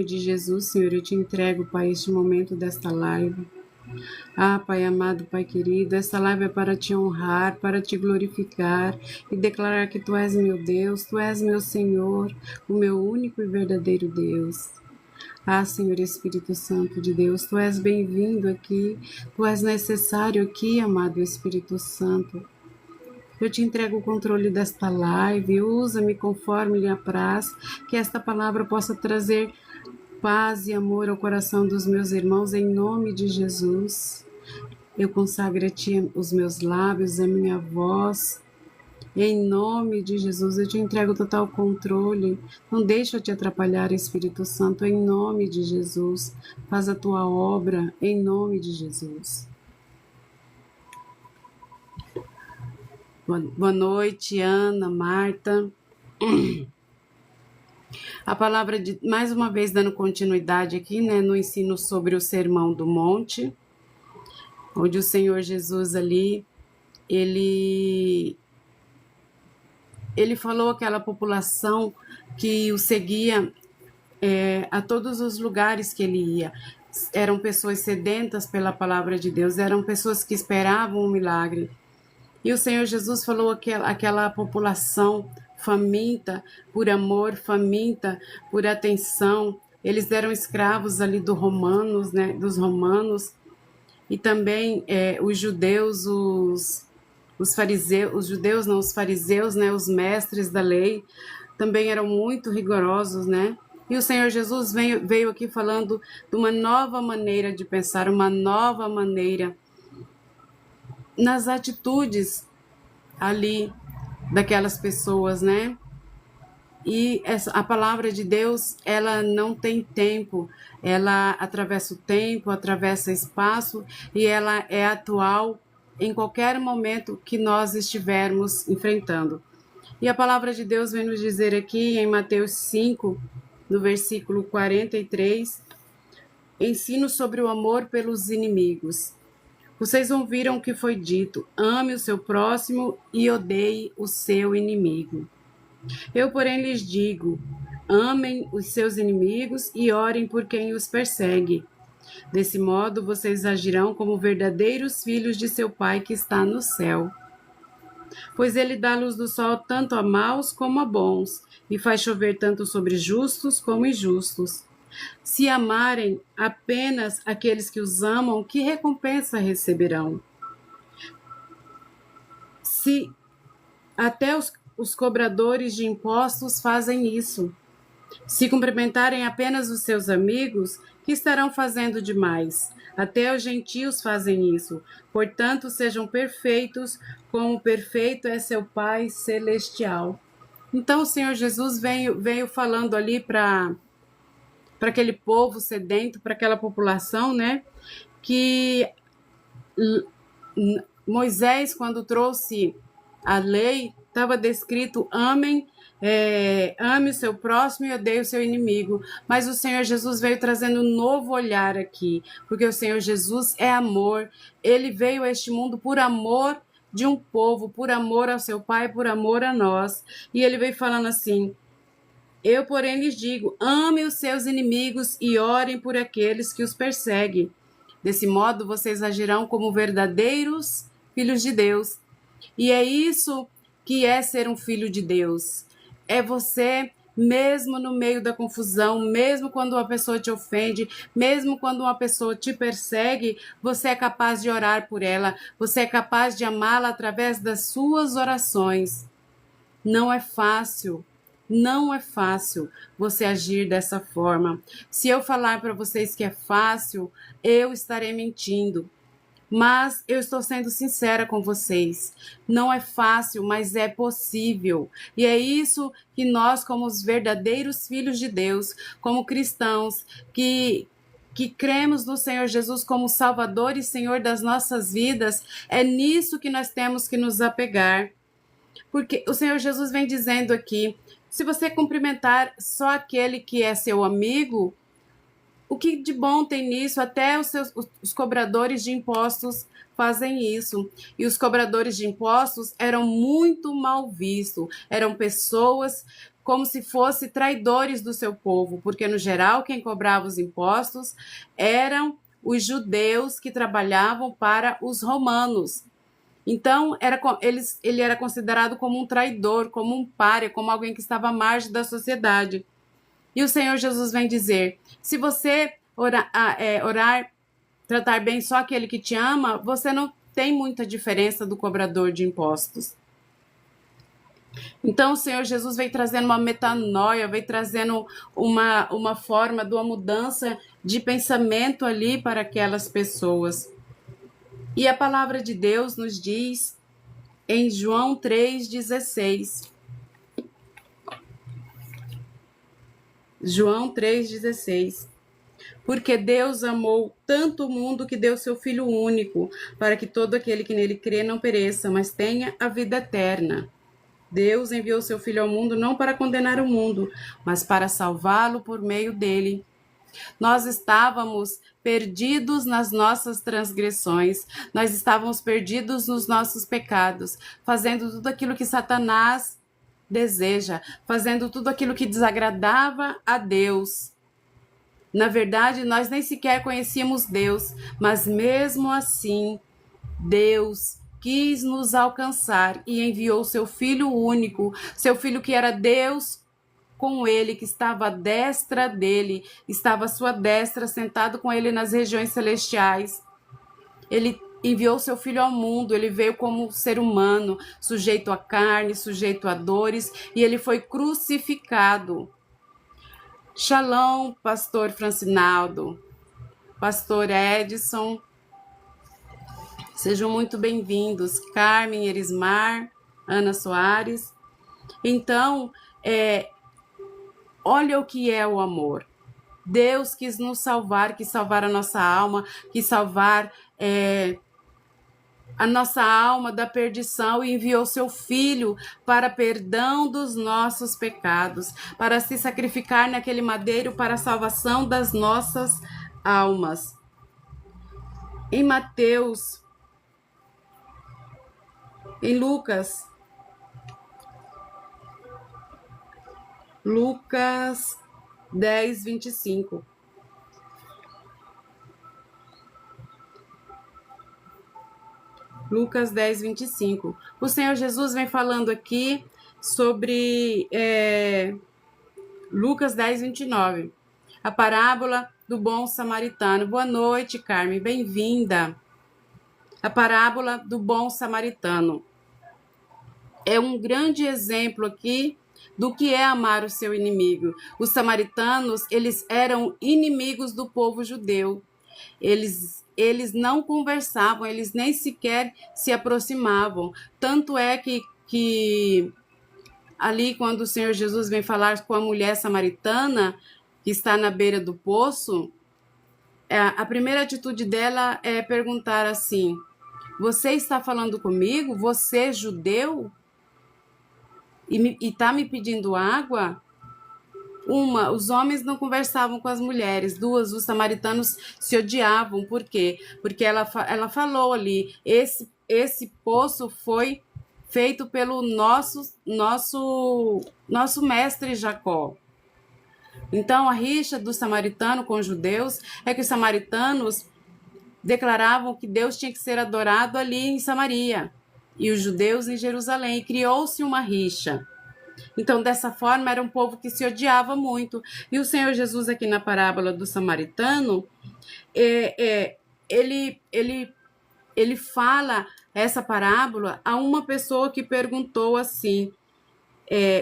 De Jesus, Senhor, eu te entrego, Pai, este momento desta live. Pai amado, Pai querido, esta live é para te honrar, para te glorificar e declarar que Tu és meu Deus, Tu és meu Senhor, o meu único e verdadeiro Deus. Senhor Espírito Santo de Deus, Tu és bem-vindo aqui, Tu és necessário aqui, amado Espírito Santo. Eu te entrego o controle desta live, usa-me conforme lhe apraz, que esta palavra possa trazer paz e amor ao coração dos meus irmãos, em nome de Jesus. Eu consagro a Ti os meus lábios, a minha voz, em nome de Jesus. Eu te entrego total controle, não deixa te atrapalhar, Espírito Santo, em nome de Jesus. Faz a Tua obra, em nome de Jesus. Boa noite, Ana, Marta. A palavra mais uma vez dando continuidade aqui, né, no ensino sobre o Sermão do Monte, onde o Senhor Jesus ali, ele falou àquela população que o seguia a todos os lugares que ele ia. Eram pessoas sedentas pela palavra de Deus, eram pessoas que esperavam um milagre. E o Senhor Jesus falou àquela população faminta por amor, faminta por atenção. Eles eram escravos ali dos romanos, né? E também os judeus, os fariseus, os fariseus, né? Os mestres da lei, também eram muito rigorosos, né? E o Senhor Jesus veio aqui falando de uma nova maneira de pensar, uma nova maneira nas atitudes ali daquelas pessoas, né? E a palavra de Deus, ela não tem tempo, ela atravessa o tempo, atravessa espaço e ela é atual em qualquer momento que nós estivermos enfrentando. E a palavra de Deus vem nos dizer aqui em Mateus 5, no versículo 43, ensino sobre o amor pelos inimigos. Vocês ouviram o que foi dito, ame o seu próximo e odeie o seu inimigo. Eu, porém, lhes digo, amem os seus inimigos e orem por quem os persegue. Desse modo, vocês agirão como verdadeiros filhos de seu Pai que está no céu. Pois ele dá a luz do sol tanto a maus como a bons, e faz chover tanto sobre justos como injustos. Se amarem apenas aqueles que os amam, que recompensa receberão? Se até os cobradores de impostos fazem isso. Se cumprimentarem apenas os seus amigos, que estarão fazendo demais? Até os gentios fazem isso. Portanto, sejam perfeitos, como perfeito é seu Pai Celestial. Então, o Senhor Jesus veio falando ali para aquele povo sedento, para aquela população, né? Que Moisés, quando trouxe a lei, estava descrito, ame o seu próximo e odeie o seu inimigo. Mas o Senhor Jesus veio trazendo um novo olhar aqui, porque o Senhor Jesus é amor. Ele veio a este mundo por amor de um povo, por amor ao seu Pai, por amor a nós. E ele veio falando assim, eu, porém, lhes digo, ame os seus inimigos e orem por aqueles que os perseguem. Desse modo, vocês agirão como verdadeiros filhos de Deus. E é isso que é ser um filho de Deus. É você, mesmo no meio da confusão, mesmo quando uma pessoa te ofende, mesmo quando uma pessoa te persegue, você é capaz de orar por ela, você é capaz de amá-la através das suas orações. Não é fácil. Não é fácil você agir dessa forma. Se eu falar para vocês que é fácil, eu estarei mentindo. Mas eu estou sendo sincera com vocês. Não é fácil, mas é possível. E é isso que nós, como os verdadeiros filhos de Deus, como cristãos, que cremos no Senhor Jesus como Salvador e Senhor das nossas vidas, é nisso que nós temos que nos apegar. Porque o Senhor Jesus vem dizendo aqui, se você cumprimentar só aquele que é seu amigo, o que de bom tem nisso? Até os cobradores de impostos fazem isso. E os cobradores de impostos eram muito mal vistos. Eram pessoas como se fossem traidores do seu povo, porque no geral quem cobrava os impostos eram os judeus que trabalhavam para os romanos. Então, ele era considerado como um traidor, como um pária, como alguém que estava à margem da sociedade. E o Senhor Jesus vem dizer: se você orar, tratar bem só aquele que te ama, você não tem muita diferença do cobrador de impostos. Então, o Senhor Jesus vem trazendo uma metanoia, vem trazendo uma forma de uma mudança de pensamento ali para aquelas pessoas. E a palavra de Deus nos diz em João 3,16. João 3,16. Porque Deus amou tanto o mundo que deu seu Filho único, para que todo aquele que nele crê não pereça, mas tenha a vida eterna. Deus enviou seu Filho ao mundo não para condenar o mundo, mas para salvá-lo por meio dele. Nós estávamos perdidos nas nossas transgressões, nós estávamos perdidos nos nossos pecados, fazendo tudo aquilo que Satanás deseja, fazendo tudo aquilo que desagradava a Deus. Na verdade, nós nem sequer conhecíamos Deus, mas mesmo assim, Deus quis nos alcançar e enviou seu Filho único, seu Filho que era Deus com ele, que estava à destra dele, estava à sua destra, sentado com ele nas regiões celestiais. Ele enviou seu Filho ao mundo, ele veio como ser humano, sujeito à carne, sujeito a dores, e ele foi crucificado. Shalom, pastor Francinaldo, pastor Edson, sejam muito bem-vindos, Carmen Erismar, Ana Soares. Então, olha o que é o amor. Deus quis nos salvar, quis salvar a nossa alma, quis salvar a nossa alma da perdição e enviou seu Filho para perdão dos nossos pecados, para se sacrificar naquele madeiro para a salvação das nossas almas. Em Mateus, em Lucas 10, 25. Lucas 10, 25. O Senhor Jesus vem falando aqui sobre Lucas 10, 29. A parábola do bom samaritano. Boa noite, Carmen, bem-vinda. A parábola do bom samaritano. É um grande exemplo aqui do que é amar o seu inimigo. Os samaritanos, eles eram inimigos do povo judeu. Eles não conversavam, eles nem sequer se aproximavam. Tanto é que ali, quando o Senhor Jesus vem falar com a mulher samaritana, que está na beira do poço, a primeira atitude dela é perguntar assim: você está falando comigo? Você é judeu? E está me pedindo água? Os homens não conversavam com as mulheres. Dos, os samaritanos se odiavam. Por quê? Porque ela falou ali, esse poço foi feito pelo nosso mestre Jacó. Então, a rixa do samaritano com os judeus é que os samaritanos declaravam que Deus tinha que ser adorado ali em Samaria e os judeus em Jerusalém. E criou-se uma rixa. Então, dessa forma, era um povo que se odiava muito. E o Senhor Jesus, aqui na parábola do samaritano, ele fala essa parábola a uma pessoa que perguntou assim: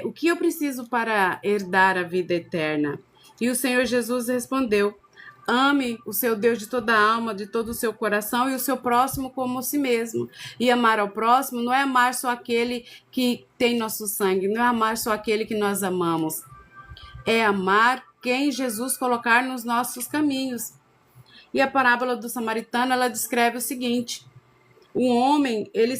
o que eu preciso para herdar a vida eterna? E o Senhor Jesus respondeu: ame o seu Deus de toda a alma, de todo o seu coração e o seu próximo como si mesmo. E amar ao próximo não é amar só aquele que tem nosso sangue, não é amar só aquele que nós amamos. É amar quem Jesus colocar nos nossos caminhos. E a parábola do samaritano, ela descreve o seguinte: um homem, ele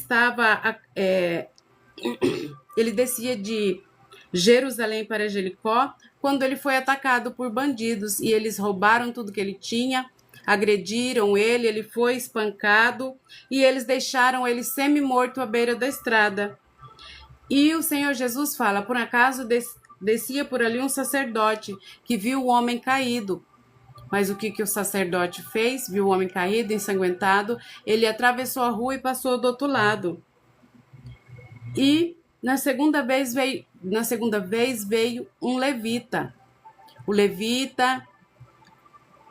descia de Jerusalém para Jericó, quando ele foi atacado por bandidos, e eles roubaram tudo que ele tinha, agrediram ele, ele foi espancado, e eles deixaram ele semi-morto à beira da estrada. E o Senhor Jesus fala: por acaso descia por ali um sacerdote que viu o homem caído. Mas o que o sacerdote fez? Viu o homem caído, ensanguentado, ele atravessou a rua e passou do outro lado. E na segunda vez veio um levita. O levita,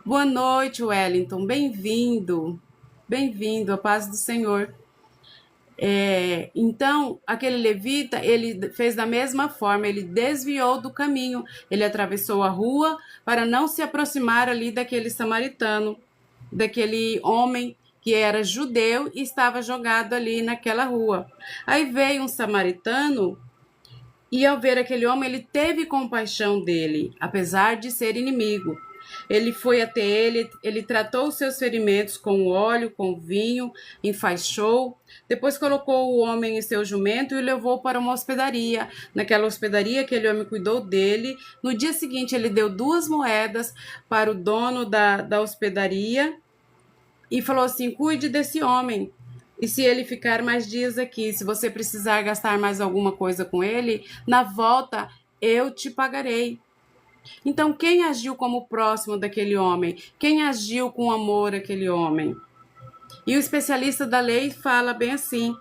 boa noite, Wellington, bem-vindo, a paz do Senhor. Então, aquele levita, ele fez da mesma forma, ele desviou do caminho, ele atravessou a rua para não se aproximar ali daquele samaritano, daquele homem que era judeu e estava jogado ali naquela rua. Aí veio um samaritano e ao ver aquele homem, ele teve compaixão dele, apesar de ser inimigo. Ele foi até ele tratou os seus ferimentos com óleo, com vinho, enfaixou. Depois colocou o homem em seu jumento e o levou para uma hospedaria. Naquela hospedaria, aquele homem cuidou dele. No dia seguinte, ele deu 2 moedas para o dono da hospedaria e falou assim: cuide desse homem. E se ele ficar mais dias aqui, se você precisar gastar mais alguma coisa com ele, na volta eu te pagarei. Então, quem agiu como próximo daquele homem? Quem agiu com amor àquele homem? E o especialista da lei fala bem assim: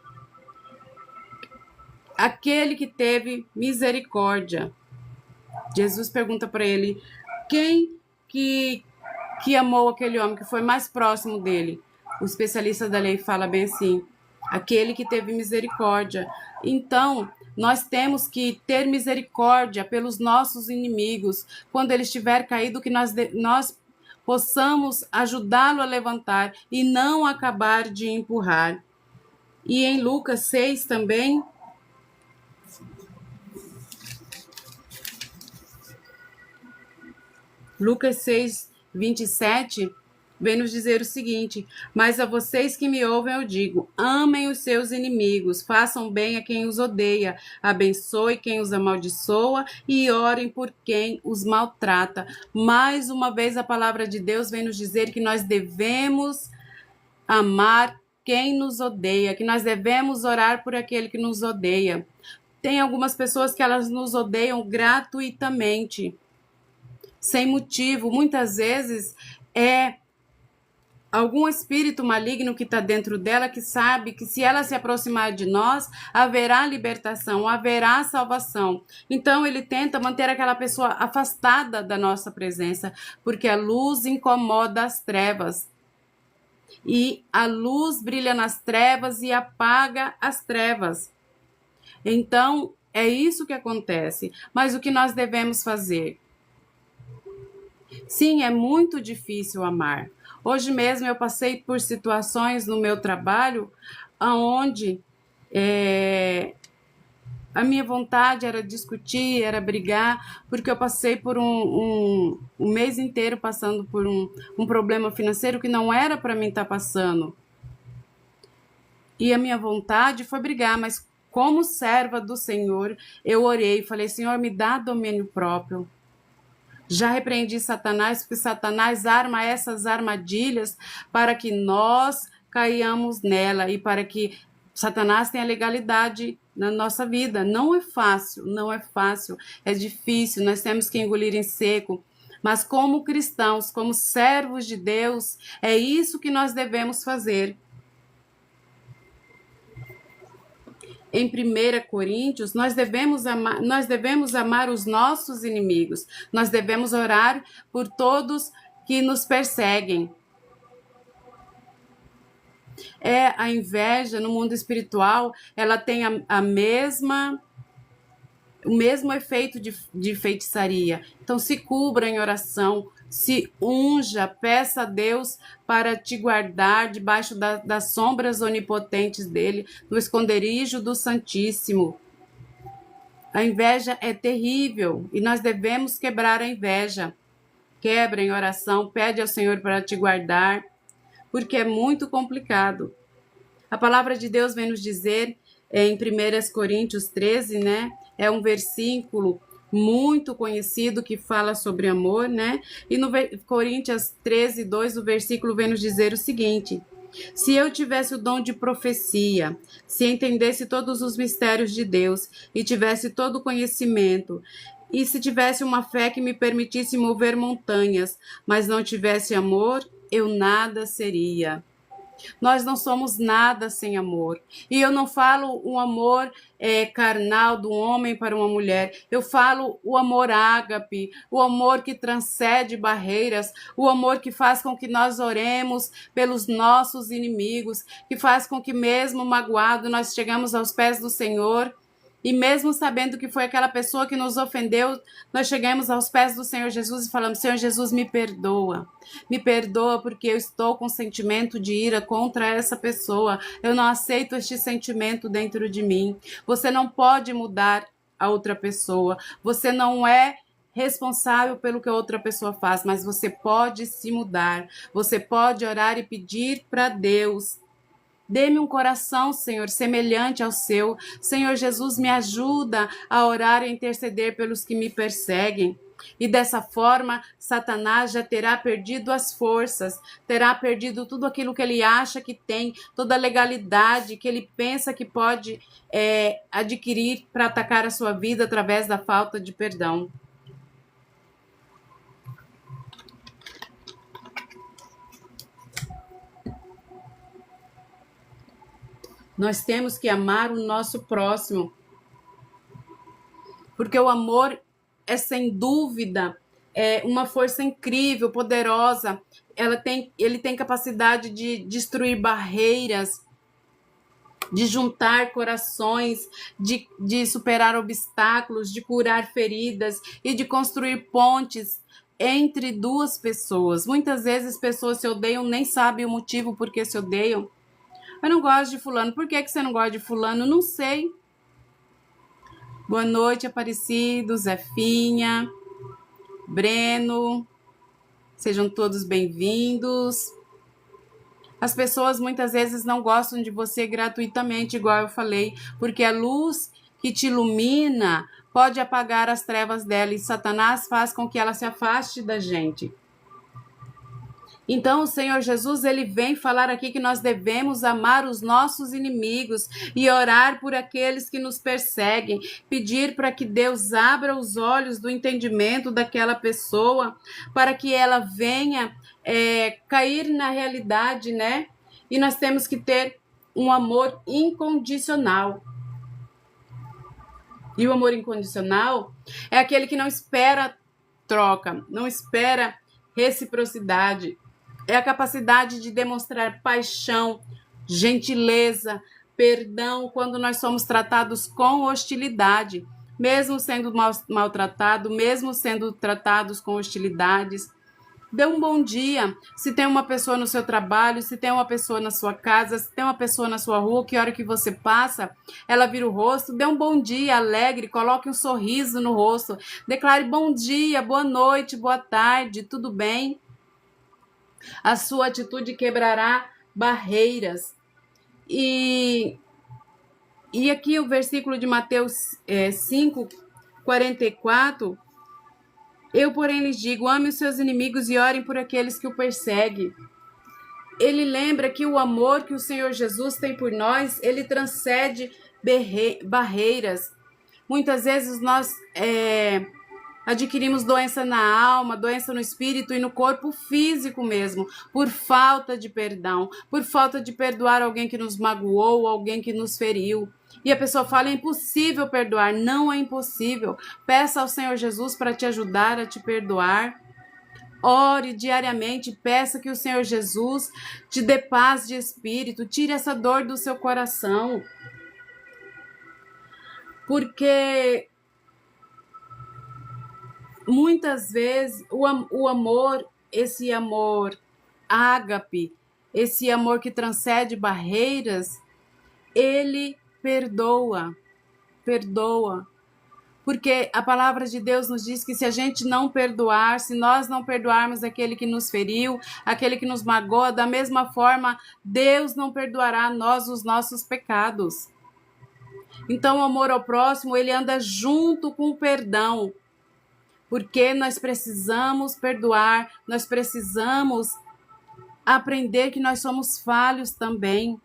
aquele que teve misericórdia. Jesus pergunta para ele: quem que amou aquele homem, que foi mais próximo dele? O especialista da lei fala bem assim: aquele que teve misericórdia. Então, nós temos que ter misericórdia pelos nossos inimigos. Quando ele estiver caído, que nós possamos ajudá-lo a levantar e não acabar de empurrar. E em Lucas 6 também, Lucas 6, 27, vem nos dizer o seguinte: mas a vocês que me ouvem eu digo, amem os seus inimigos, façam bem a quem os odeia, abençoe quem os amaldiçoa e orem por quem os maltrata. Mais uma vez a palavra de Deus vem nos dizer que nós devemos amar quem nos odeia, que nós devemos orar por aquele que nos odeia. Tem algumas pessoas que elas nos odeiam gratuitamente, sem motivo. Muitas vezes é algum espírito maligno que está dentro dela, que sabe que se ela se aproximar de nós, haverá libertação, haverá salvação. Então ele tenta manter aquela pessoa afastada da nossa presença, porque a luz incomoda as trevas. E a luz brilha nas trevas e apaga as trevas. Então, é isso que acontece. Mas o que nós devemos fazer? Sim, é muito difícil amar. Hoje mesmo eu passei por situações no meu trabalho onde a minha vontade era discutir, era brigar, porque eu passei por um mês inteiro passando por um problema financeiro que não era para mim estar passando. E a minha vontade foi brigar, mas como serva do Senhor, eu orei e falei: Senhor, me dá domínio próprio. Já repreendi Satanás, porque Satanás arma essas armadilhas para que nós caiamos nela e para que Satanás tenha legalidade na nossa vida. Não é fácil, é difícil, nós temos que engolir em seco. Mas como cristãos, como servos de Deus, é isso que nós devemos fazer. Em 1 Coríntios, nós devemos amar os nossos inimigos. Nós devemos orar por todos que nos perseguem. A inveja no mundo espiritual, ela tem o mesmo efeito de feitiçaria. Então, se cubra em oração, se unja, peça a Deus para te guardar debaixo das sombras onipotentes dele, no esconderijo do Santíssimo. A inveja é terrível e nós devemos quebrar a inveja. Quebra em oração, pede ao Senhor para te guardar, porque é muito complicado. A palavra de Deus vem nos dizer em 1 Coríntios 13, né? É um versículo muito conhecido que fala sobre amor, né? E no Coríntios 13, 2, o versículo vem nos dizer o seguinte: se eu tivesse o dom de profecia, se entendesse todos os mistérios de Deus e tivesse todo o conhecimento, E se tivesse uma fé que me permitisse mover montanhas, mas não tivesse amor, eu nada seria. Nós não somos nada sem amor. E eu não falo um amor carnal do homem para uma mulher. Eu falo o amor ágape, o amor que transcende barreiras, o amor que faz com que nós oremos pelos nossos inimigos, que faz com que mesmo magoado nós chegamos aos pés do Senhor. E mesmo sabendo que foi aquela pessoa que nos ofendeu, nós chegamos aos pés do Senhor Jesus e falamos: Senhor Jesus, me perdoa. Me perdoa porque eu estou com sentimento de ira contra essa pessoa. Eu não aceito este sentimento dentro de mim. Você não pode mudar a outra pessoa. Você não é responsável pelo que a outra pessoa faz, mas você pode se mudar. Você pode orar e pedir para Deus: dê-me um coração, Senhor, semelhante ao seu. Senhor Jesus, me ajuda a orar e interceder pelos que me perseguem. E dessa forma, Satanás já terá perdido as forças, terá perdido tudo aquilo que ele acha que tem, toda a legalidade que ele pensa que pode adquirir para atacar a sua vida através da falta de perdão. Nós temos que amar o nosso próximo, porque o amor é, sem dúvida, uma força incrível, poderosa. Ele tem capacidade de destruir barreiras, de juntar corações, de superar obstáculos, de curar feridas e de construir pontes entre duas pessoas. Muitas vezes pessoas se odeiam, nem sabem o motivo por que se odeiam. Eu não gosto de fulano. Por que você não gosta de fulano? Não sei. Boa noite, Aparecido, Zefinha, Breno. Sejam todos bem-vindos. As pessoas muitas vezes não gostam de você gratuitamente, igual eu falei, porque a luz que te ilumina pode apagar as trevas dela e Satanás faz com que ela se afaste da gente. Então o Senhor Jesus, ele vem falar aqui que nós devemos amar os nossos inimigos e orar por aqueles que nos perseguem, pedir para que Deus abra os olhos do entendimento daquela pessoa, para que ela venha cair na realidade, né? E nós temos que ter um amor incondicional. E o amor incondicional é aquele que não espera troca, não espera reciprocidade. É a capacidade de demonstrar paixão, gentileza, perdão quando nós somos tratados com hostilidade, mesmo sendo maltratados, mesmo sendo tratados com hostilidades. Dê um bom dia. Se tem uma pessoa no seu trabalho, se tem uma pessoa na sua casa, se tem uma pessoa na sua rua, que hora que você passa, ela vira o rosto, dê um bom dia, alegre, coloque um sorriso no rosto, declare bom dia, boa noite, boa tarde, tudo bem? A sua atitude quebrará barreiras. E aqui o versículo de Mateus 5:44, eu, porém, lhes digo, ame os seus inimigos e orem por aqueles que o perseguem. Ele lembra que o amor que o Senhor Jesus tem por nós, ele transcende barreiras. Muitas vezes nós adquirimos doença na alma, doença no espírito e no corpo físico mesmo, por falta de perdão, por falta de perdoar alguém que nos magoou, alguém que nos feriu. E a pessoa fala, é impossível perdoar. Não é impossível. Peça ao Senhor Jesus para te ajudar a te perdoar. Ore diariamente, peça que o Senhor Jesus te dê paz de espírito, tire essa dor do seu coração. Porque muitas vezes o amor, esse amor ágape, esse amor que transcende barreiras, ele perdoa. Porque a palavra de Deus nos diz que se a gente não perdoar, se nós não perdoarmos aquele que nos feriu, aquele que nos magoa, da mesma forma, Deus não perdoará nós os nossos pecados. Então o amor ao próximo, ele anda junto com o perdão. Porque nós precisamos perdoar, nós precisamos aprender que nós somos falhos também.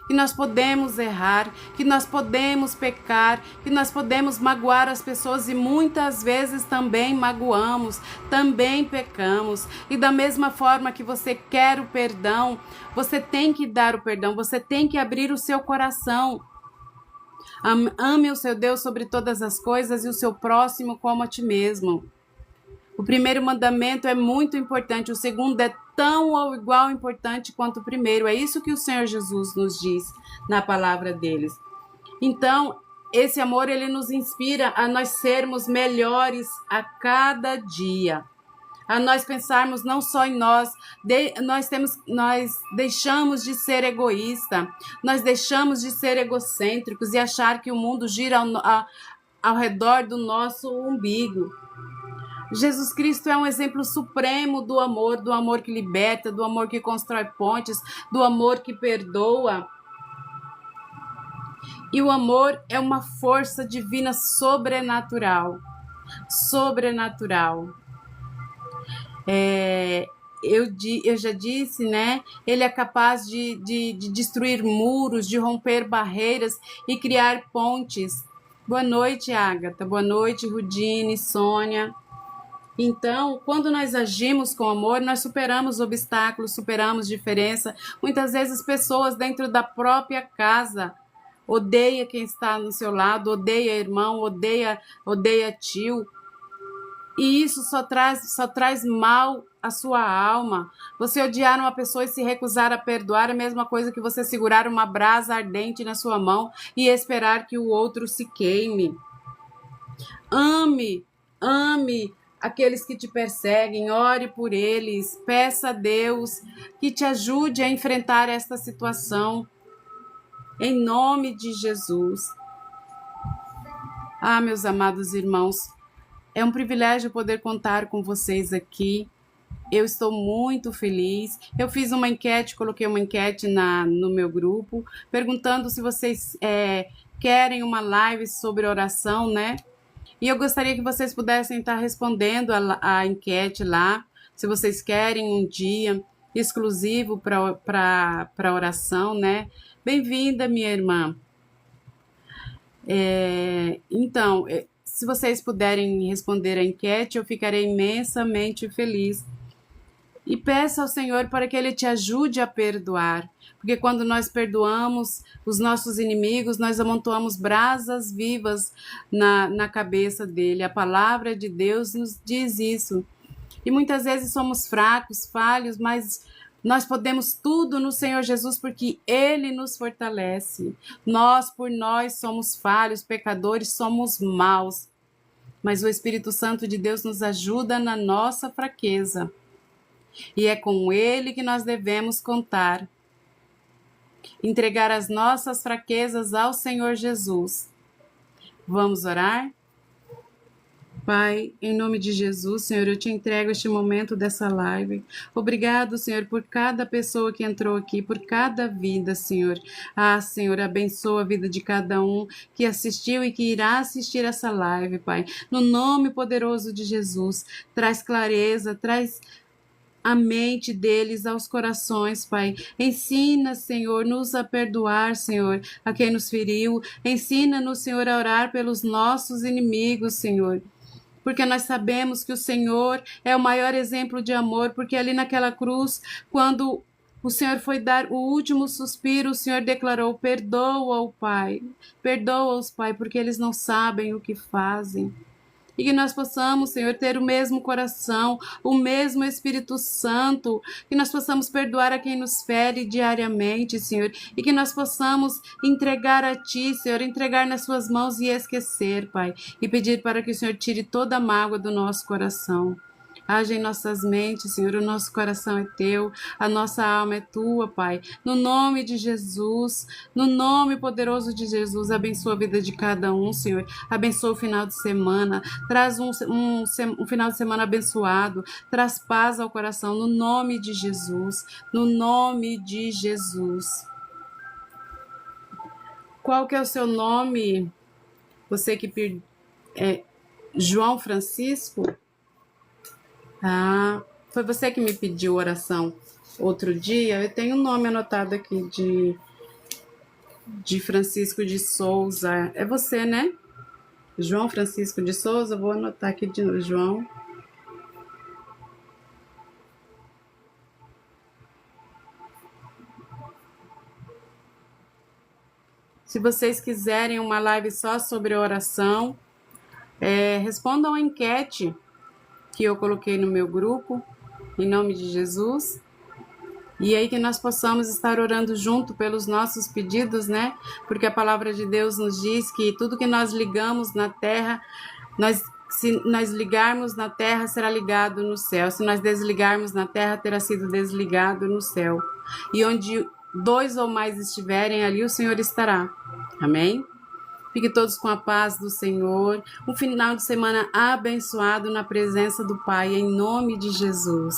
que nós podemos errar, que nós podemos pecar, que nós podemos magoar as pessoas e muitas vezes também magoamos, também pecamos. E da mesma forma que você quer o perdão, você tem que dar o perdão, você tem que abrir o seu coração. Ame o seu Deus sobre todas as coisas e o seu próximo como a ti mesmo. O primeiro mandamento é muito importante, o segundo é tão ou igual importante quanto o primeiro. É isso que o Senhor Jesus nos diz na palavra deles. Então, esse amor, ele nos inspira a nós sermos melhores a cada dia. A nós pensarmos não só em nós, nós deixamos de ser egoísta, nós deixamos de ser egocêntricos e achar que o mundo gira ao redor do nosso umbigo. Jesus Cristo é um exemplo supremo do amor que liberta, do amor que constrói pontes, do amor que perdoa. E o amor é uma força divina sobrenatural. Sobrenatural. Eu já disse, né? Ele é capaz de destruir muros, de romper barreiras e criar pontes. Boa noite, Ágata. Boa noite, Rudine, Sônia. Então, quando nós agimos com amor, nós superamos obstáculos, superamos diferença. Muitas vezes pessoas dentro da própria casa odeia quem está no seu lado, odeia irmão, odeia tio. E isso só traz mal à sua alma. Você odiar uma pessoa e se recusar a perdoar é a mesma coisa que você segurar uma brasa ardente na sua mão e esperar que o outro se queime. Ame aqueles que te perseguem, ore por eles, peça a Deus que te ajude a enfrentar esta situação, em nome de Jesus. Ah, meus amados irmãos, é um privilégio poder contar com vocês aqui. Eu estou muito feliz. Eu fiz uma enquete, coloquei uma enquete no meu grupo, perguntando se vocês querem uma live sobre oração, né? E eu gostaria que vocês pudessem estar respondendo a enquete lá, se vocês querem um dia exclusivo para oração, né? Bem-vinda, minha irmã. Então, se vocês puderem responder a enquete, eu ficarei imensamente feliz. E peça ao Senhor para que Ele te ajude a perdoar. Porque quando nós perdoamos os nossos inimigos, nós amontoamos brasas vivas na cabeça dele. A palavra de Deus nos diz isso. E muitas vezes somos fracos, falhos, mas nós podemos tudo no Senhor Jesus porque Ele nos fortalece. Por nós somos falhos, pecadores, somos maus. Mas o Espírito Santo de Deus nos ajuda na nossa fraqueza. E é com Ele que nós devemos contar. Entregar as nossas fraquezas ao Senhor Jesus. Vamos orar? Pai, em nome de Jesus, Senhor, eu te entrego este momento dessa live. Obrigado, Senhor, por cada pessoa que entrou aqui, por cada vida, Senhor. Ah, Senhor, abençoa a vida de cada um que assistiu e que irá assistir essa live, Pai. No nome poderoso de Jesus, traz clareza, traz a mente deles aos corações, Pai. Ensina, Senhor-nos a perdoar, Senhor, a quem nos feriu. Ensina-nos, Senhor, a orar pelos nossos inimigos, Senhor. Porque nós sabemos que o Senhor é o maior exemplo de amor, porque ali naquela cruz, quando o Senhor foi dar o último suspiro, o Senhor declarou: perdoa-o, Pai. Perdoa-os, Pai, porque eles não sabem o que fazem. E que nós possamos, Senhor, ter o mesmo coração, o mesmo Espírito Santo, que nós possamos perdoar a quem nos fere diariamente, Senhor, e que nós possamos entregar a Ti, Senhor, entregar nas Suas mãos e esquecer, Pai, e pedir para que o Senhor tire toda a mágoa do nosso coração. Age em nossas mentes, Senhor, o nosso coração é Teu, a nossa alma é Tua, Pai. No nome de Jesus, no nome poderoso de Jesus, abençoa a vida de cada um, Senhor. Abençoa o final de semana, traz um final de semana abençoado, traz paz ao coração, no nome de Jesus, no nome de Jesus. Qual que é o seu nome? Você que João Francisco? Ah, foi você que me pediu oração outro dia. Eu tenho um nome anotado aqui de Francisco de Souza. É você, né? João Francisco de Souza. Vou anotar aqui de novo, João. Se vocês quiserem uma live só sobre oração, respondam a enquete que eu coloquei no meu grupo, em nome de Jesus. E aí que nós possamos estar orando junto pelos nossos pedidos, né? Porque a palavra de Deus nos diz que tudo que nós ligamos na terra, se nós ligarmos na terra, será ligado no céu. Se nós desligarmos na terra, terá sido desligado no céu. E onde 2 ou mais estiverem, ali o Senhor estará. Amém? Fiquem todos com a paz do Senhor. Um final de semana abençoado na presença do Pai, em nome de Jesus.